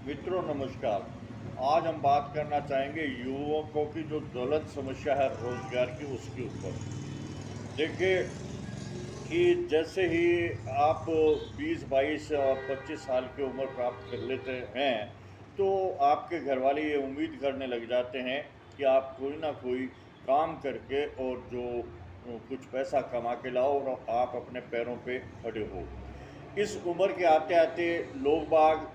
मित्रों नमस्कार। आज हम बात करना चाहेंगे युवकों की जो ज्वलंत समस्या है रोजगार की, उसके ऊपर। देखिए कि जैसे ही आप 20, 22 और 25 साल की उम्र प्राप्त कर लेते हैं, तो आपके घर वाले ये उम्मीद करने लग जाते हैं कि आप कोई ना कोई काम करके और जो कुछ पैसा कमा के लाओ और आप अपने पैरों पे खड़े हो। इस उम्र के आते आते लोग बाग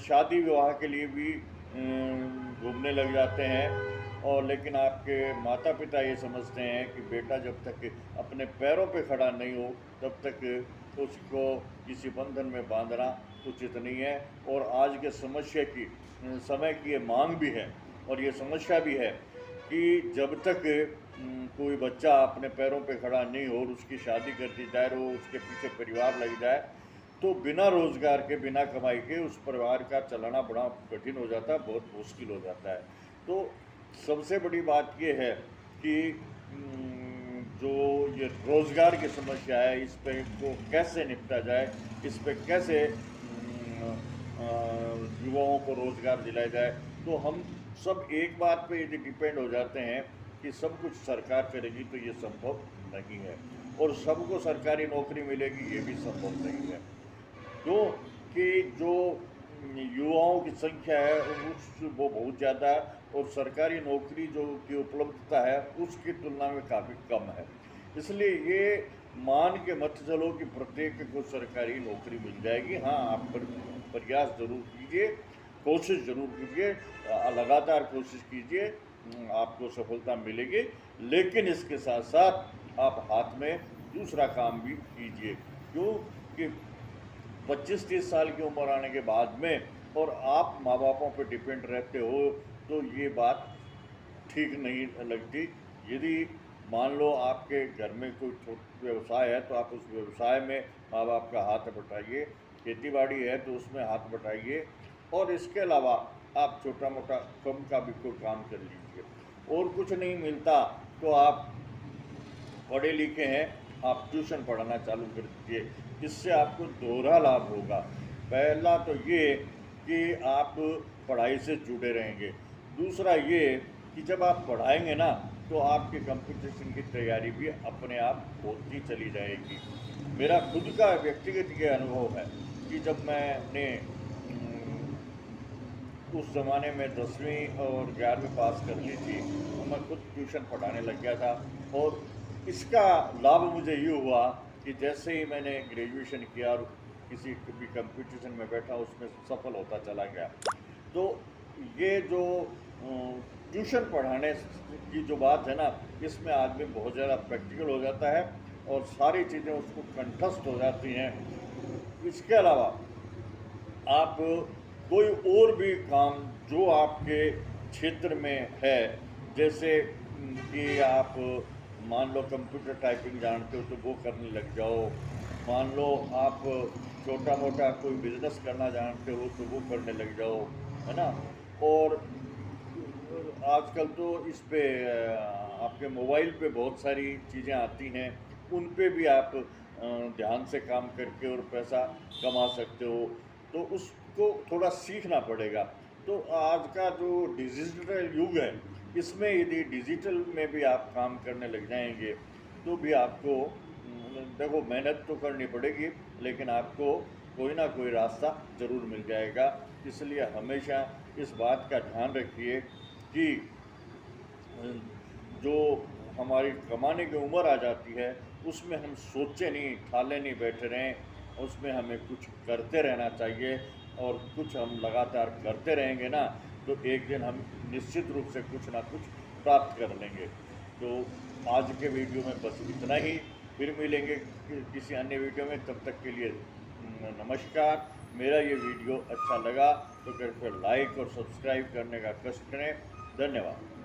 शादी विवाह के लिए भी घूमने लग जाते हैं। और लेकिन आपके माता पिता ये समझते हैं कि बेटा जब तक अपने पैरों पे खड़ा नहीं हो तब तक उसको किसी बंधन में बांधना उचित नहीं है। और आज के समस्या की समय की ये मांग भी है और ये समस्या भी है कि जब तक कोई बच्चा अपने पैरों पे खड़ा नहीं हो और उसकी शादी कर दी जाए और उसके पीछे परिवार लग जाए, तो बिना रोजगार के, बिना कमाई के उस परिवार का चलाना बड़ा कठिन हो जाता है, बहुत मुश्किल हो जाता है। तो सबसे बड़ी बात ये है कि जो ये रोजगार की समस्या है, इस पे को कैसे निपटा जाए, इस पे कैसे युवाओं को रोजगार दिलाया जाए। तो हम सब एक बात पे यदि डिपेंड हो जाते हैं कि सब कुछ सरकार करेगी, तो ये संभव नहीं है। और सबको सरकारी नौकरी मिलेगी, ये भी संभव नहीं है। क्यों कि जो युवाओं की संख्या है उस वो बहुत ज़्यादा है और सरकारी नौकरी जो की उपलब्धता है उसकी तुलना में काफ़ी कम है। इसलिए ये मान के मत चलो कि प्रत्येक को सरकारी नौकरी मिल जाएगी। हाँ, आप प्रयास ज़रूर कीजिए, कोशिश ज़रूर कीजिए, लगातार कोशिश कीजिए, आपको सफलता मिलेगी। लेकिन इसके साथ साथ आप हाथ में दूसरा काम भी कीजिए। क्यों कि 25-30 साल की उम्र आने के बाद में और आप माँ बापों पर डिपेंड रहते हो, तो ये बात ठीक नहीं लगती। यदि मान लो आपके घर में कोई छोटा व्यवसाय है तो आप उस व्यवसाय में माँ बाप का हाथ बटाइए, खेती बाड़ी है तो उसमें हाथ बटाइए। और इसके अलावा आप छोटा मोटा कम का भी कोई काम कर लीजिए। और कुछ नहीं मिलता तो आप पढ़े लिखे हैं, आप ट्यूशन पढ़ाना चालू कर दीजिए। इससे आपको दोहरा लाभ होगा। पहला तो ये कि आप पढ़ाई से जुड़े रहेंगे। दूसरा ये कि जब आप पढ़ाएंगे ना तो आपके कंपटीशन की तैयारी भी अपने आप होती चली जाएगी। मेरा खुद का व्यक्तिगत ये अनुभव है कि जब मैंने उस ज़माने में 10वीं और 11वीं पास कर ली थी तो मैं खुद ट्यूशन पढ़ाने लग गया था। और इसका लाभ मुझे ये हुआ कि जैसे ही मैंने ग्रेजुएशन किया और किसी भी कंपटीशन में बैठा उसमें सफल होता चला गया। तो ये जो ट्यूशन पढ़ाने की जो बात है ना, इसमें आदमी बहुत ज़्यादा प्रैक्टिकल हो जाता है और सारी चीज़ें उसको कंठस्थ हो जाती हैं। इसके अलावा आप कोई और भी काम जो आपके क्षेत्र में है, जैसे कि आप मान लो कंप्यूटर टाइपिंग जानते हो तो वो करने लग जाओ। मान लो आप छोटा मोटा कोई बिजनेस करना जानते हो तो वो करने लग जाओ, है ना। और आजकल तो इस पे आपके मोबाइल पे बहुत सारी चीज़ें आती हैं, उन पे भी आप ध्यान से काम करके और पैसा कमा सकते हो। तो उसको थोड़ा सीखना पड़ेगा। तो आज का जो डिजिटल युग है, इसमें यदि डिजिटल में भी आप काम करने लग जाएंगे तो भी आपको देखो मेहनत तो करनी पड़ेगी, लेकिन आपको कोई ना कोई रास्ता ज़रूर मिल जाएगा। इसलिए हमेशा इस बात का ध्यान रखिए कि जो हमारी कमाने की उम्र आ जाती है उसमें हम सोचे नहीं, ठाले नहीं बैठे रहें, उसमें हमें कुछ करते रहना चाहिए। और कुछ हम लगातार करते रहेंगे ना तो एक दिन हम निश्चित रूप से कुछ ना कुछ प्राप्त कर लेंगे। तो आज के वीडियो में बस इतना ही। फिर मिलेंगे किसी अन्य वीडियो में, तब तक के लिए नमस्कार। मेरा ये वीडियो अच्छा लगा तो कृपया लाइक और सब्सक्राइब करने का कष्ट करें। धन्यवाद।